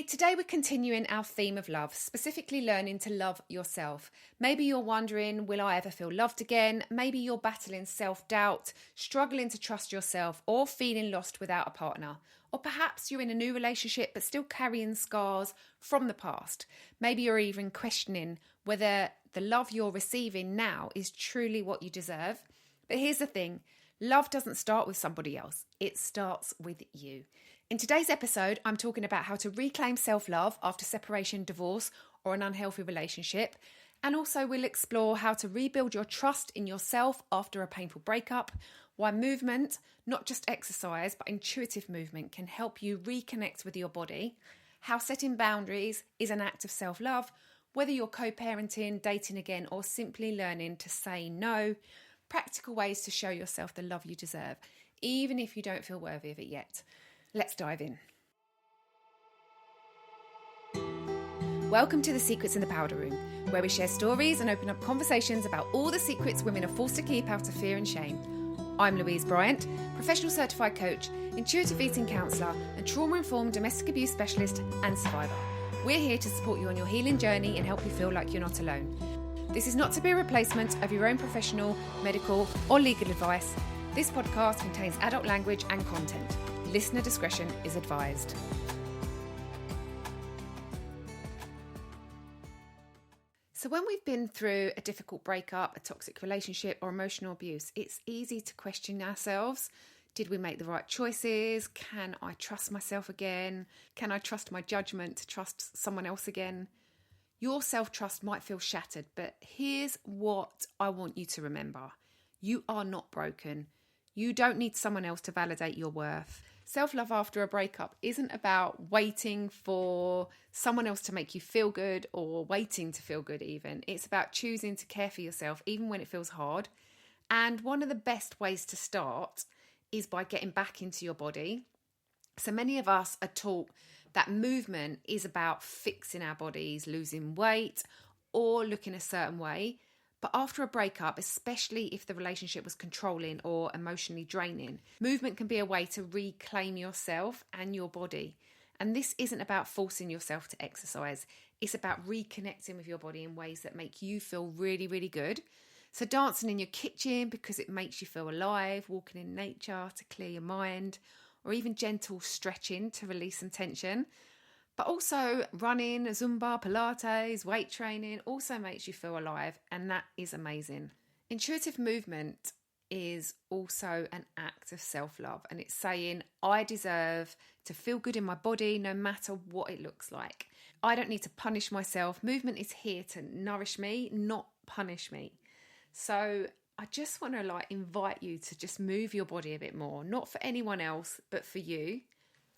Today we're continuing our theme of love, specifically learning to love yourself. Maybe you're wondering, will I ever feel loved again? Maybe you're battling self-doubt, struggling to trust yourself, or feeling lost without a partner. Or perhaps you're in a new relationship but still carrying scars from the past. Maybe you're even questioning whether the love you're receiving now is truly what you deserve. But here's the thing, love doesn't start with somebody else, it starts with you. In today's episode, I'm talking about how to reclaim self-love after separation, divorce, or an unhealthy relationship. And also we'll explore how to rebuild your trust in yourself after a painful breakup, why movement, not just exercise, but intuitive movement can help you reconnect with your body, how setting boundaries is an act of self-love, whether you're co-parenting, dating again, or simply learning to say no, practical ways to show yourself the love you deserve, even if you don't feel worthy of it yet. Let's dive in. Welcome to The Secrets in the Powder Room, where we share stories and open up conversations about all the secrets women are forced to keep out of fear and shame. I'm Louise Bryant, professional certified coach, intuitive eating counsellor, and trauma-informed domestic abuse specialist and survivor. We're here to support you on your healing journey and help you feel like you're not alone. This is not to be a replacement of your own professional, medical, or legal advice. This podcast contains adult language and content. Listener discretion is advised. So when we've been through a difficult breakup, a toxic relationship, or emotional abuse, it's easy to question ourselves. Did we make the right choices? Can I trust myself again? Can I trust my judgment to trust someone else again? Your self-trust might feel shattered, but here's what I want you to remember. You are not broken. You don't need someone else to validate your worth. Self-love after a breakup isn't about waiting for someone else to make you feel good or waiting to feel good even. It's about choosing to care for yourself even when it feels hard. And one of the best ways to start is by getting back into your body. So many of us are taught that movement is about fixing our bodies, losing weight, or looking a certain way. But after a breakup, especially if the relationship was controlling or emotionally draining, movement can be a way to reclaim yourself and your body. And this isn't about forcing yourself to exercise. It's about reconnecting with your body in ways that make you feel really, really good. So dancing in your kitchen because it makes you feel alive, walking in nature to clear your mind, or even gentle stretching to release some tension. But also running, Zumba, Pilates, weight training also makes you feel alive, and that is amazing. Intuitive movement is also an act of self-love, and it's saying, I deserve to feel good in my body no matter what it looks like. I don't need to punish myself. Movement is here to nourish me, not punish me. So I just want to invite you to just move your body a bit more, not for anyone else, but for you.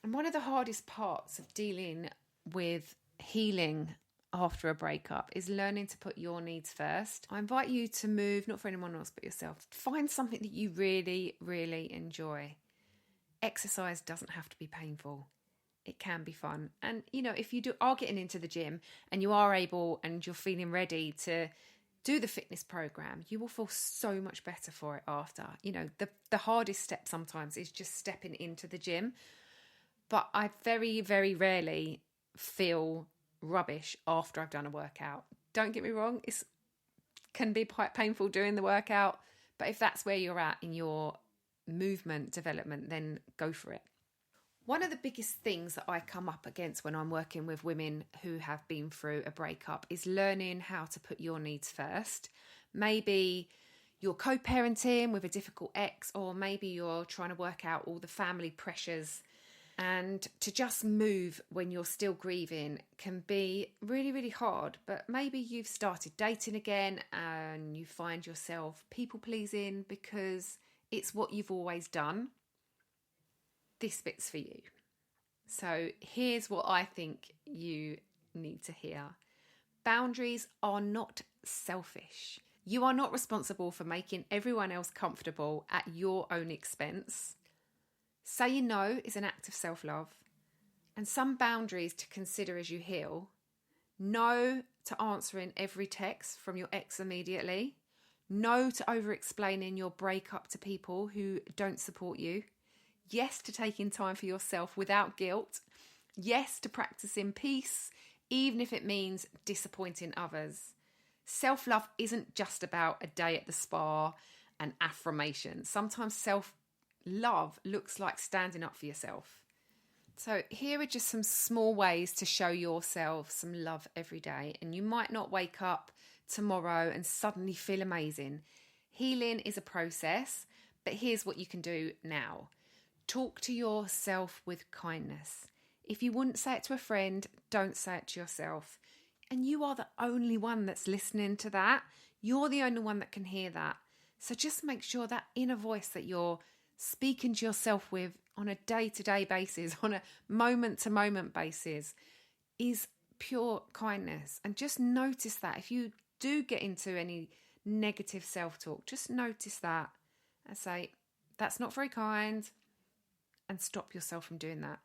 And one of the hardest parts of dealing with healing after a breakup is learning to put your needs first. I invite you to move, not for anyone else but yourself. Find something that you really, really enjoy. Exercise doesn't have to be painful. It can be fun. And, if you are getting into the gym and you are able and you're feeling ready to do the fitness program, you will feel so much better for it after. The hardest step sometimes is just stepping into the gym. But I very, very rarely feel rubbish after I've done a workout. Don't get me wrong, it can be quite painful doing the workout. But if that's where you're at in your movement development, then go for it. One of the biggest things that I come up against when I'm working with women who have been through a breakup is learning how to put your needs first. Maybe you're co-parenting with a difficult ex, or maybe you're trying to work out all the family pressures. And to just move when you're still grieving can be really, really hard. But maybe you've started dating again and you find yourself people-pleasing because it's what you've always done. This bit's for you. So here's what I think you need to hear. Boundaries are not selfish. You are not responsible for making everyone else comfortable at your own expense. Saying no is an act of self-love, and some boundaries to consider as you heal. No to answering every text from your ex immediately. No to over-explaining your breakup to people who don't support you. Yes to taking time for yourself without guilt. Yes to practicing peace, even if it means disappointing others. Self-love isn't just about a day at the spa and affirmation. Sometimes self-love looks like standing up for yourself. So here are just some small ways to show yourself some love every day. And you might not wake up tomorrow and suddenly feel amazing. Healing is a process, but here's what you can do now. Talk to yourself with kindness. If you wouldn't say it to a friend, don't say it to yourself. And you are the only one that's listening to that. You're the only one that can hear that. So just make sure that inner voice that you're speaking to yourself with on a day-to-day basis, on a moment-to-moment basis, is pure kindness. And just notice that. If you do get into any negative self-talk, just notice that and say, that's not very kind, and stop yourself from doing that.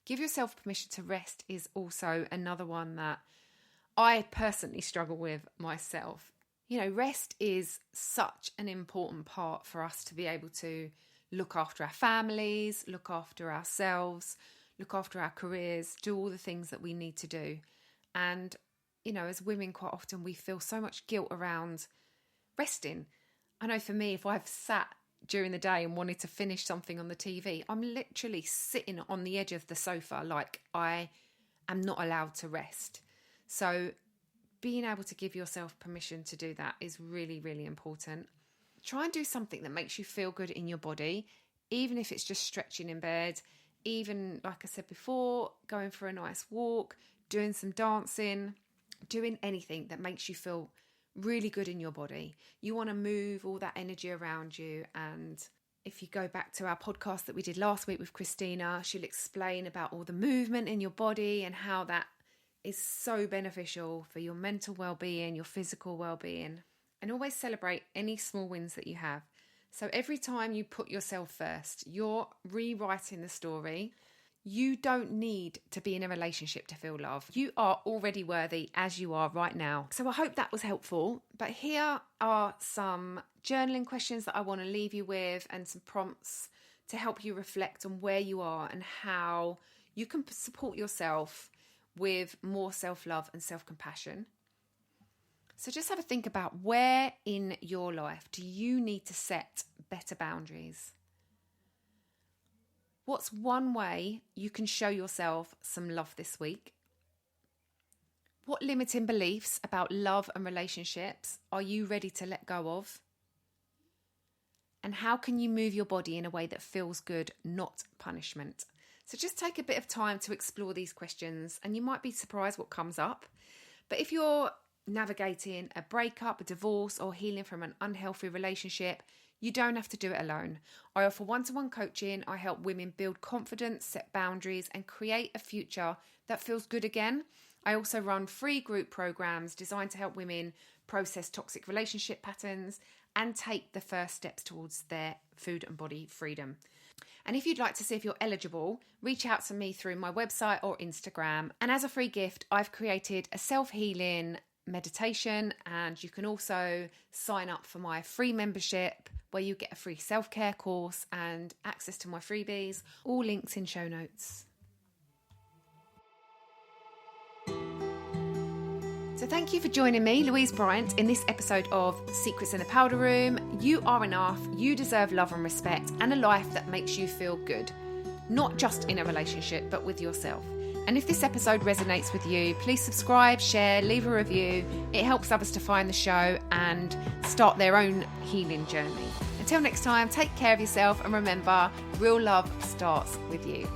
Give yourself permission to rest is also another one that I personally struggle with myself. You know, rest is such an important part for us to be able to look after our families, look after ourselves, look after our careers, do all the things that we need to do. And, you know, as women, quite often we feel so much guilt around resting. I know for me, if I've sat during the day and wanted to finish something on the TV, I'm literally sitting on the edge of the sofa like I am not allowed to rest. So being able to give yourself permission to do that is really, really important. Try and do something that makes you feel good in your body, even if it's just stretching in bed, even, like I said before, going for a nice walk, doing some dancing, doing anything that makes you feel really good in your body. You want to move all that energy around you. And if you go back to our podcast that we did last week with Christina, she'll explain about all the movement in your body and how that is so beneficial for your mental well-being, your physical well-being. And always celebrate any small wins that you have. So every time you put yourself first, you're rewriting the story. You don't need to be in a relationship to feel love. You are already worthy as you are right now. So I hope that was helpful. But here are some journaling questions that I want to leave you with and some prompts to help you reflect on where you are and how you can support yourself with more self-love and self-compassion. So just have a think about where in your life do you need to set better boundaries? What's one way you can show yourself some love this week? What limiting beliefs about love and relationships are you ready to let go of? And how can you move your body in a way that feels good, not punishment? So just take a bit of time to explore these questions and you might be surprised what comes up. But if you're navigating a breakup, a divorce, or healing from an unhealthy relationship, you don't have to do it alone. I offer one-to-one coaching. I help women build confidence, set boundaries, and create a future that feels good again. I also run free group programs designed to help women process toxic relationship patterns and take the first steps towards their food and body freedom. And if you'd like to see if you're eligible, reach out to me through my website or Instagram. And as a free gift, I've created a self-healing meditation, and you can also sign up for my free membership where you get a free self-care course and access to my freebies. All links in show notes. So thank you for joining me, Louise Bryant, in this episode of Secrets in the Powder Room. You are enough, you deserve love and respect, and a life that makes you feel good, not just in a relationship, but with yourself. And if this episode resonates with you, please subscribe, share, leave a review. It helps others to find the show and start their own healing journey. Until next time, take care of yourself and remember, real love starts with you.